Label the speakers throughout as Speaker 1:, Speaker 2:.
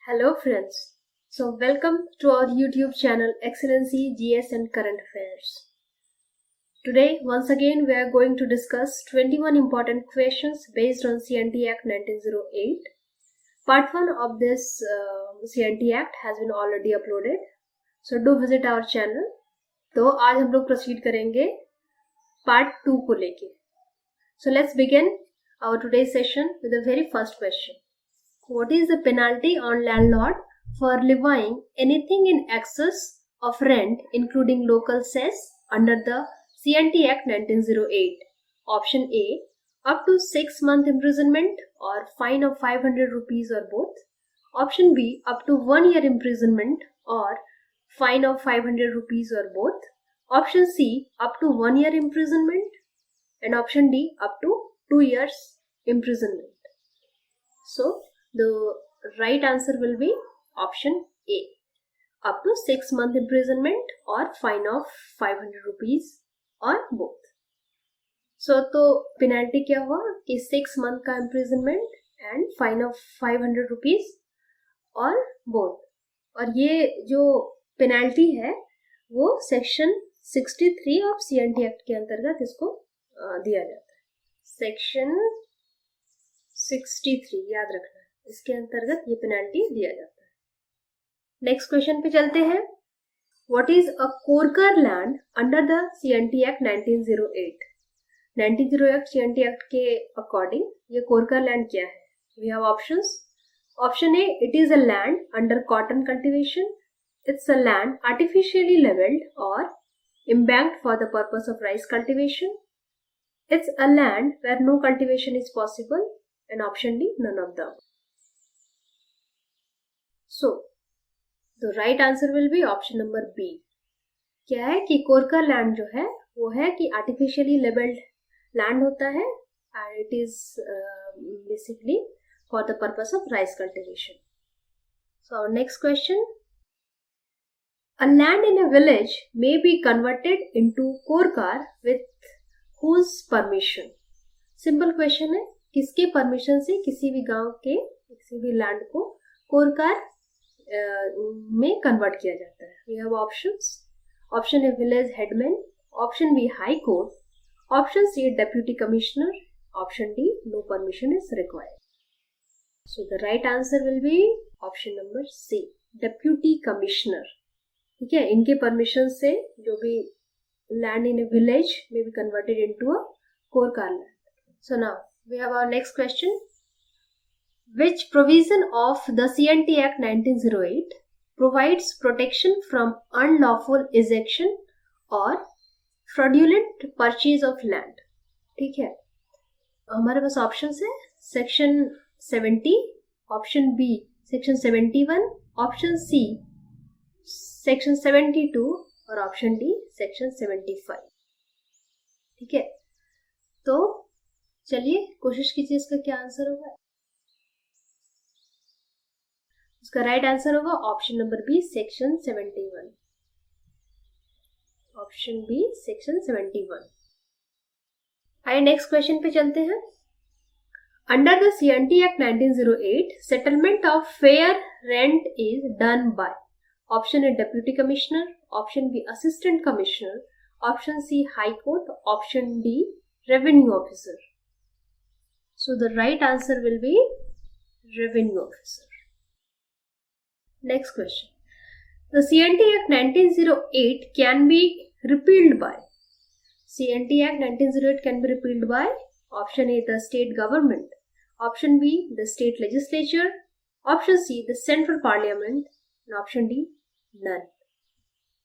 Speaker 1: Hello friends. So welcome to our YouTube channel Excellency GS and Current Affairs. Today once again we are going to discuss 21 important questions based on CNT Act 1908. Part 1 of this CNT Act has been already uploaded. So do visit our channel. तो आज हम लोग proceed करेंगे Part 2 को लेके. So let's begin our today's session with the very first question. What is the penalty on landlord for levying anything in excess of rent including local cess under the CNT Act 1908? Option A, up to 6 month imprisonment or fine of 500 rupees or both. Option B, up to 1 year imprisonment or fine of 500 rupees or both. Option C, up to 1 year imprisonment. And option D, up to 2 years imprisonment. So, the right answer will be option A, up to 6 month imprisonment or fine of 500 rupees or both. So, तो penalty क्या हुआ कि 6 month का imprisonment and fine of 500 rupees और both. और ये जो penalty है वो section 63 of CNT Act के अंतर्गत इसको दिया जाता है. Section 63 याद रखना है, इसके अंतर्गत ये पेनल्टी दिया जाता है. नेक्स्ट क्वेश्चन पे चलते हैं. What is a korkar land under the CNT Act 1908? 1908 CNT Act के अकॉर्डिंग ये कोरकर लैंड क्या है? We have options. Option A, it is a land under cotton cultivation. It's a land artificially levelled और embanked for the purpose of rice cultivation. It's a land where no cultivation is possible. And option D, none of them. So, the right answer will be option number B. क्या है कि korkar land जो है वो है कि artificially labelled land होता है and it is basically for the purpose of rice cultivation. So our next question. A land in a village may be converted into कोरकार with whose permission? Simple question है, किसके permission से किसी भी गांव के किसी भी लैंड को कोरकार में कन्वर्ट किया जाता है. We have options. Option A, village headman. Option B, high court. Option C, deputy commissioner. Option D, no permission is required. So the right answer will be option number C, deputy commissioner. ठीक है, इनके permission से जो भी land in a village में be converted into a कोरकार land. So now we have our next question. Which provision of the CNT Act 1908 provides protection from unlawful ejection or fraudulent purchase of land? ठीक है, हमारे पास options है. Section 70, option B section 71, option C section 72 और option D section 75. ठीक है, तो चलिए कोशिश कीजिए इसका क्या आंसर होगा. इसका राइट आंसर होगा option number B section 71. Option B section 71. आइए नेक्स्ट क्वेश्चन पे चलते हैं. Under the CNT Act 1908 settlement of fair rent is done by. Option A, deputy commissioner. Option B, assistant commissioner. Option C, high court. Option D, revenue officer. So the right answer will be revenue officer. Next question. The CNT Act 1908 can be repealed by. CNT Act 1908 can be repealed by option A, the state government. Option B, the state legislature. Option C, the central parliament. And option D, none.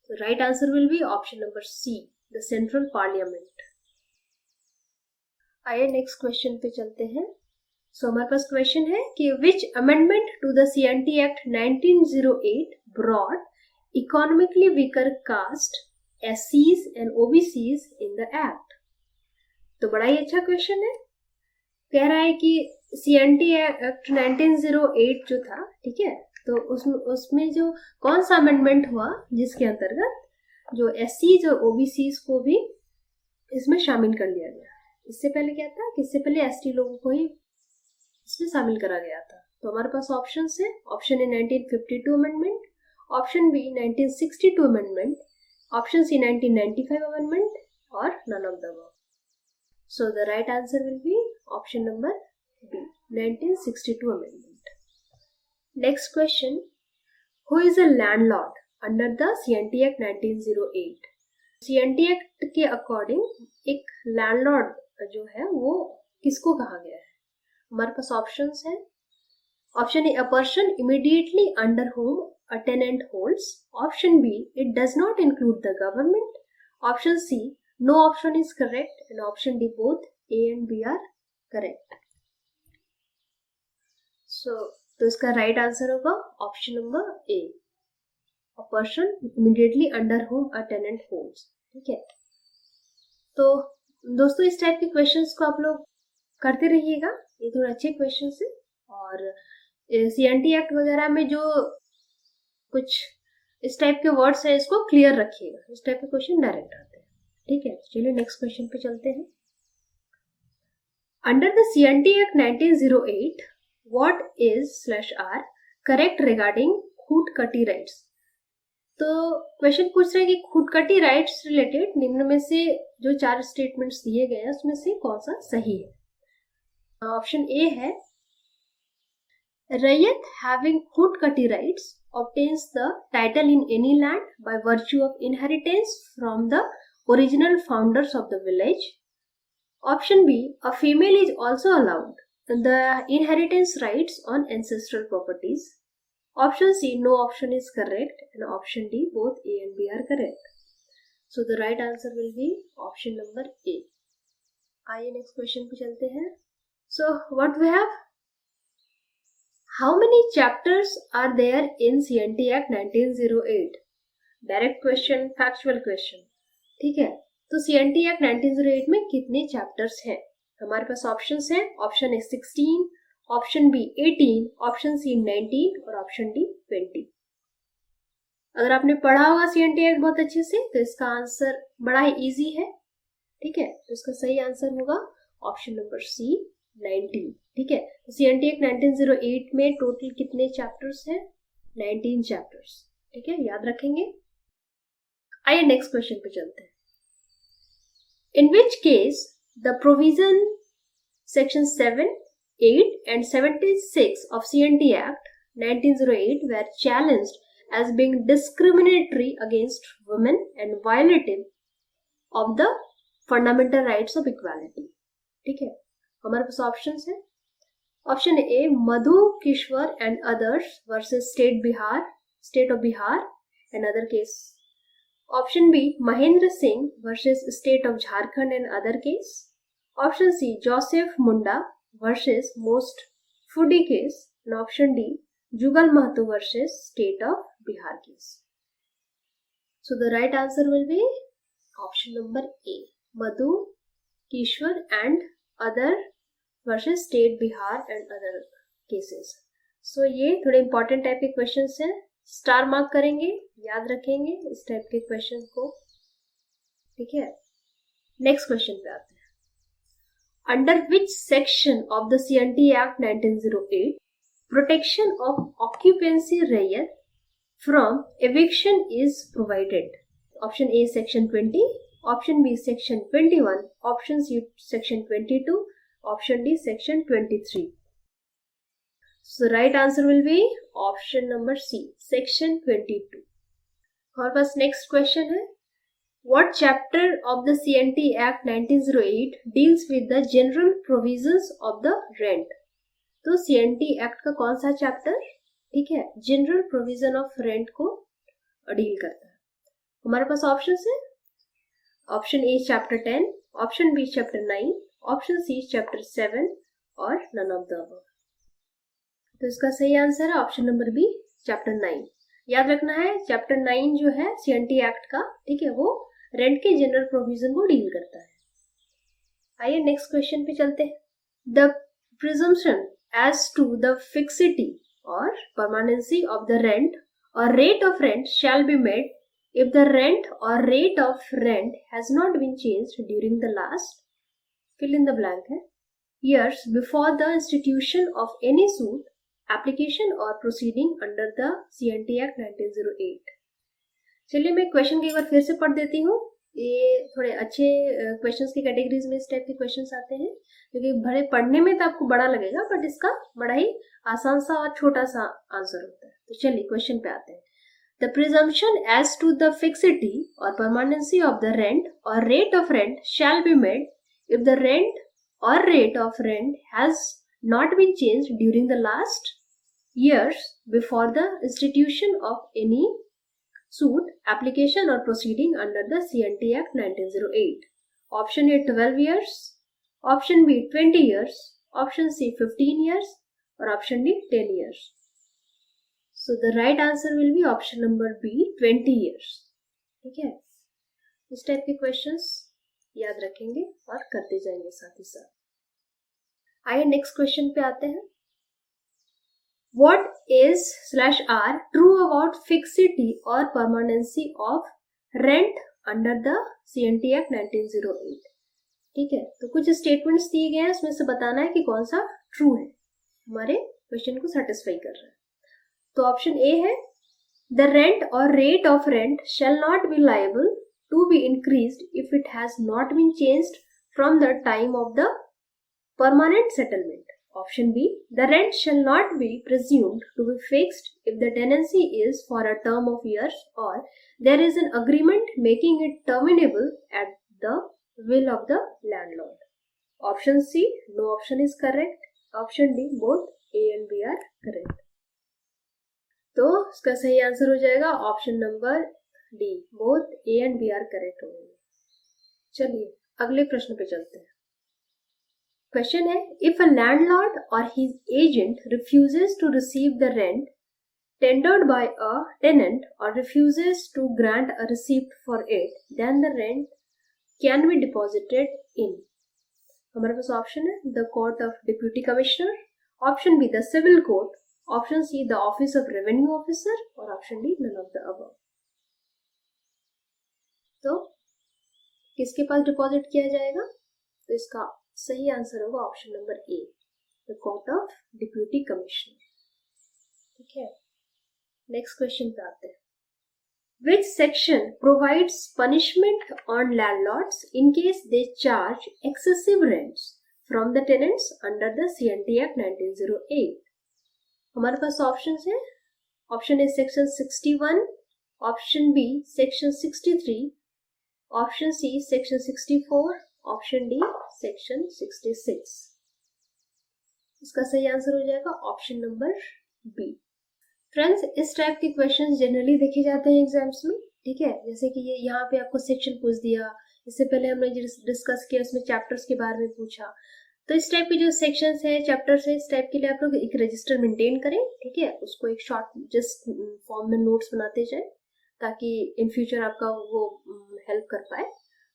Speaker 1: The right answer will be option number C, the central parliament. आइए next question पे चलते हैं. सो हमारे पास question है कि which amendment to the CNT Act 1908 brought economically weaker caste SCs and OBCs in the act. तो बड़ा ही अच्छा क्वेश्चन है. कह रहा है कि CNT Act 1908 जो था, ठीक है, तो उसमें जो कौन सा अमेंडमेंट हुआ जिसके अंतर्गत जो SCs और OBCs को भी इसमें शामिल कर लिया गया. इससे पहले क्या था कि इससे पहले ST लोगों को ही इसमें शामिल करा गया था. तो हमारे पास ऑप्शन है, option A 1952 amendment, option B 1962 amendment, option C 1995 amendment और none of the above. So the right answer will be option number B, 1962 amendment. Next question. Who is a landlord under the CNT Act 1908? CNT Act के according एक landlord जो है वो किसको कहा गया है? हमारे पास ऑप्शंस हैं. Option A, a person immediately under whom a tenant holds. Option B, it does not include the government. Option C, no option is correct, and option D, both A and B are correct. So, तो इसका right answer होगा option number A, a person immediately under whom a tenant holds. ठीक है. तो दोस्तों इस type के questions को आप लोग करते रहिएगा, ये थोड़े अच्छे क्वेश्चंस हैं. और CNT एक्ट वगैरह में जो कुछ इस टाइप के वर्ड्स है इसको क्लियर रखिएगा, इस टाइप के क्वेश्चन डायरेक्ट आते हैं. ठीक है, चलिए नेक्स्ट क्वेश्चन पे चलते हैं. Under the CNT act 1908 what is /r correct regarding khuntkatti rights. तो क्वेश्चन पूछ रहे हैं कि खूटकटी राइट्स रिलेटेड निम्न में से जो 4 स्टेटमेंट्स दिए गए हैं उसमें से कौन सा सही है. ऑप्शन ए है, raiyat having khuntkatti rights obtains the title in any land by virtue of inheritance from the original founders of the village. Option B, a female is also allowed the inheritance rights on ancestral properties. Option C, no option is correct, and option D, both A and B are correct. So the right answer will be option number A. आइए next question पे चलते हैं. So what we have? How many chapters are there in CNT Act 1908? Direct question, factual question. ठीक है, तो CNT Act 1908 में कितने chapters हैं? हमारे पास ऑप्शंस हैं. Option A 16, option B 18, option C 19 और ऑप्शन डी 20. अगर आपने पढ़ा होगा CNT Act बहुत अच्छे से तो इसका आंसर बड़ा ही इजी है. ठीक है, तो इसका सही आंसर होगा ऑप्शन नंबर सी 19. ठीक है, तो CNT Act 1908 में टोटल कितने चैप्टर्स हैं? 19 चैप्टर्स. ठीक है, याद रखेंगे. आइए नेक्स्ट क्वेश्चन पे चलते हैं. In which case the provision section 7, 8 and 76 of CNT Act 1908 were challenged as being discriminatory against women and violative of the fundamental rights of equality. ठीक है, हमारे पास ऑप्शंस हैं. Option A, Madhu Kishwar and others versus state of Bihar and other case. Option B, Mahendra Singh versus state of Jharkhand and other case. Option C, Joseph Munda versus most foodie case. And option D, Jugal Mahto versus state of Bihar case. So the right answer will be option number A, Madhu Kishwar and other versus state Bihar and other cases. सो ये थोड़े important type के questions हैं, star mark करेंगे, याद रखेंगे इस type के क्वेश्चंस को. ठीक है, नेक्स्ट क्वेश्चन पे आते हैं. Under which section of the CNT Act 1908 protection of occupancy raiyat from eviction is provided. Option A section 20, option B section 21, option C section 22, option D section 23. So right answer will be option number C, section 22. हमारे पास next question है. What chapter of the CNT Act 1908 deals with the general provisions of the rent? तो CNT Act का कौन सा chapter, ठीक है, general provision of rent को deal करता है. हमारे पास ऑप्शन है. Option A chapter 10, option B chapter 9, option C chapter 7 और नन ऑफ द अबव. तो इसका सही आंसर है ऑप्शन नंबर बी, चैप्टर 9. याद रखना है चैप्टर 9 जो है CNT एक्ट का, ठीक है, वो रेंट के जनरल प्रोविजन को डील करता है. आइए नेक्स्ट क्वेश्चन पे चलते हैं. The presumption as to the fixity और परमानेंसी ऑफ द रेंट और rate of rent shall be made if the rent or rate of rent has not been changed during the last fill in the blank है years before the institution of any suit application और proceeding under the CNT act 1908। चलिए मैं question एक बार फिर से पढ़ देती हूँ। ये थोड़े अच्छे क्वेश्चंस की कैटेगरीज में इस टाइप के क्वेश्चंस आते हैं, क्योंकि भले पढ़ने में तो आपको बड़ा लगेगा, बट इसका बड़ा ही आसान सा और छोटा सा आंसर होता है। तो चलिए क्वेश्चन पे आते हैं। The presumption as to the fixity or permanency of the rent or rate of rent shall be made if the rent or rate of rent has not been changed during the last years before the institution of any suit, application or proceeding under the CNT Act 1908. Option A 12 years, option B 20 years, option C 15 years or option D 10 years. So the right answer will be option number B 20 years. ठीक है, इस type के questions याद रखेंगे और करते जाएंगे साथ ही साथ। आइए नेक्स्ट क्वेश्चन पे आते हैं। What is /R true about fixity or permanency of rent under the CNT Act 1908? ठीक है, तो कुछ स्टेटमेंट्स दिए गए हैं, उसमें से बताना है कि कौन सा ट्रू है, हमारे क्वेश्चन को सेटिस्फाई कर रहा है। तो ऑप्शन ए है, द रेंट और rate of rent shall not be liable to be increased if it has not been changed from the time of the permanent settlement. Option B, the rent shall not be presumed to be fixed if the tenancy is for a term of years और there is an agreement making it terminable at the will of the landlord. Option C, no option is correct. Option D, both A and B are correct. तो इसका सही answer हो जाएगा option number D, both A and B are correct होंगे। चलिए अगले प्रश्न पे चलते हैं। क्वेश्चन है, इफ अ लैंडलॉर्ड और his agent refuses to receive the rent tendered by a tenant or refuses to grant a receipt for it, then the rent can be deposited in। हमारे पास ऑप्शन है, the court of deputy commissioner, option B the civil court, option C the office of revenue officer और option D none of the above. तो किसके पास deposit किया जाएगा? तो इसका सही आंसर होगा option number A, the court of deputy commissioner. ठीक है, नेक्स्ट क्वेश्चन पे आते हैं। Which section provides punishment on landlords in case they charge excessive rents from the tenants under the CNT Act 1908? हमारे पास ऑप्शन है, option A section 61, option B section 63, option C section 64, option D section 66। इसका सही answer हो जाएगा option number B. Friends, इस type के questions generally देखे जाते हैं एग्जाम्स में। ठीक है, जैसे कि ये यहाँ पे आपको सेक्शन पूछ दिया, इससे पहले हमने डिस्कस किया उसमें चैप्टर्स के बारे में पूछा। तो इस टाइप के जो सेक्शंस है, चैप्टर्स है, इस टाइप के लिए आप लोग एक रजिस्टर मेंटेन करें। ठीक है, उसको एक शॉर्ट जस्ट फॉर्म में नोट्स बनाते जाए ताकि इन फ्यूचर आपका वो हेल्प कर पाए।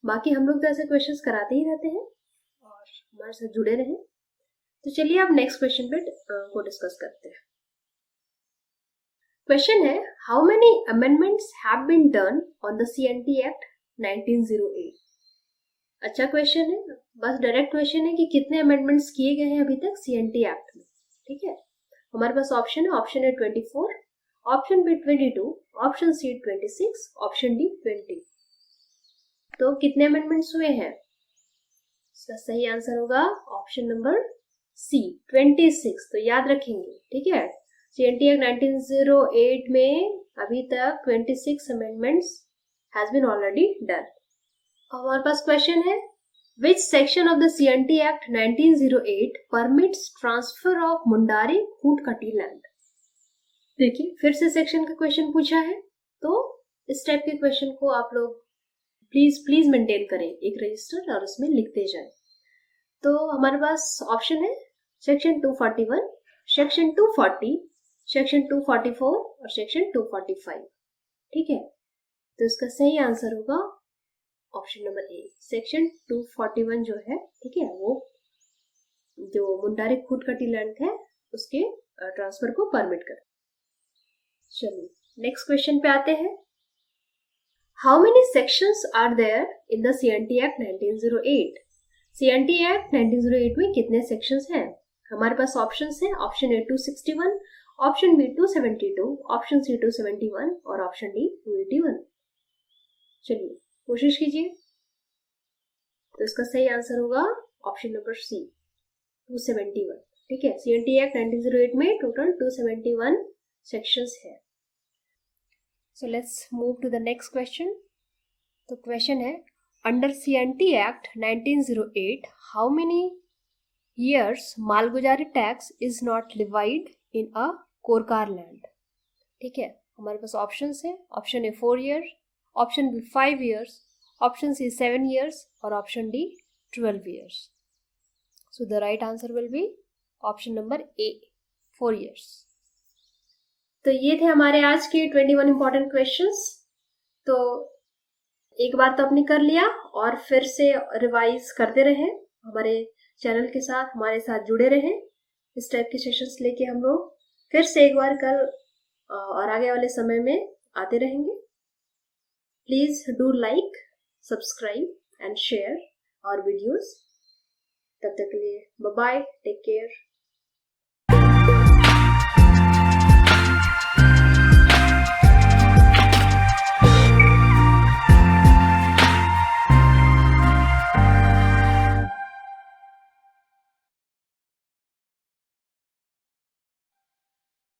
Speaker 1: बाकी हम लोग तो ऐसे क्वेश्चंस कराते ही रहते हैं और हमारे साथ जुड़े रहें। तो चलिए अब नेक्स्ट क्वेश्चन पे को डिस्कस करते हैं। क्वेश्चन है, how many amendments have been done on the CNT act 1908? अच्छा क्वेश्चन है, बस डायरेक्ट क्वेश्चन है कि कितने अमेंडमेंट्स किए गए हैं अभी तक CNT एक्ट में। ठीक है, हमारे पास ऑप्शन है, option A 24, option B 22, option C 26, option D 20। तो कितने अमेंडमेंट्स हुए हैं? इसका सही आंसर होगा ऑप्शन नंबर सी 26। तो याद रखेंगे। ठीक है, CNT Act 1908 में अभी तक 26 amendments has been already done. हमारे पास क्वेश्चन है, which section of the CNT Act 1908 permits transfer of Mundari khuntkatti land? देखिए फिर से सेक्शन का क्वेश्चन पूछा है, तो इस टाइप के क्वेश्चन को आप लोग प्लीज मेंटेन करें एक रजिस्टर और उसमें लिखते जाएं। तो हमारे पास ऑप्शन है सेक्शन 241, सेक्शन 240, सेक्शन 244 और सेक्शन 245। ठीक है, तो इसका सही आंसर होगा ऑप्शन नंबर ए, सेक्शन 241 जो है। ठीक है, वो जो मुंडारी खूंटकटी लैंड है उसके ट्रांसफर को परमिट कर। चलिए नेक्स्ट क्वेश्चन पे आते हैं। How many sections are there in the CNT Act 1908? CNT Act 1908 में कितने सेक्शंस हैं? हमारे पास ऑप्शन है, option A 261, option B 272, option C 271 और ऑप्शन डी 281। चलिए कोशिश कीजिए। तो इसका सही आंसर होगा ऑप्शन नंबर सी 271। ठीक है, CNT एक्ट 1908 में टोटल 271 सेक्शंस है। So let's move to the next question. तो क्वेश्चन है, under CNT act 1908 how many years malguzari tax is not levied in a कोरकार land. ठीक है, हमारे पास ऑप्शन है, option A 4 years, option B 5 years, option C 7 years और option D 12 years। So the right answer will be option number A 4 years। तो ये थे हमारे आज के 21 इंपॉर्टेंट क्वेश्चंस। तो एक बार तो आपने कर लिया और फिर से रिवाइज करते रहे, हमारे चैनल के साथ हमारे साथ जुड़े रहे। इस टाइप के सेशंस लेके हम लोग फिर से एक बार कल और आगे वाले समय में आते रहेंगे। Please do like, subscribe and share our videos. तब तक के लिए बाय बाय, टेक केयर।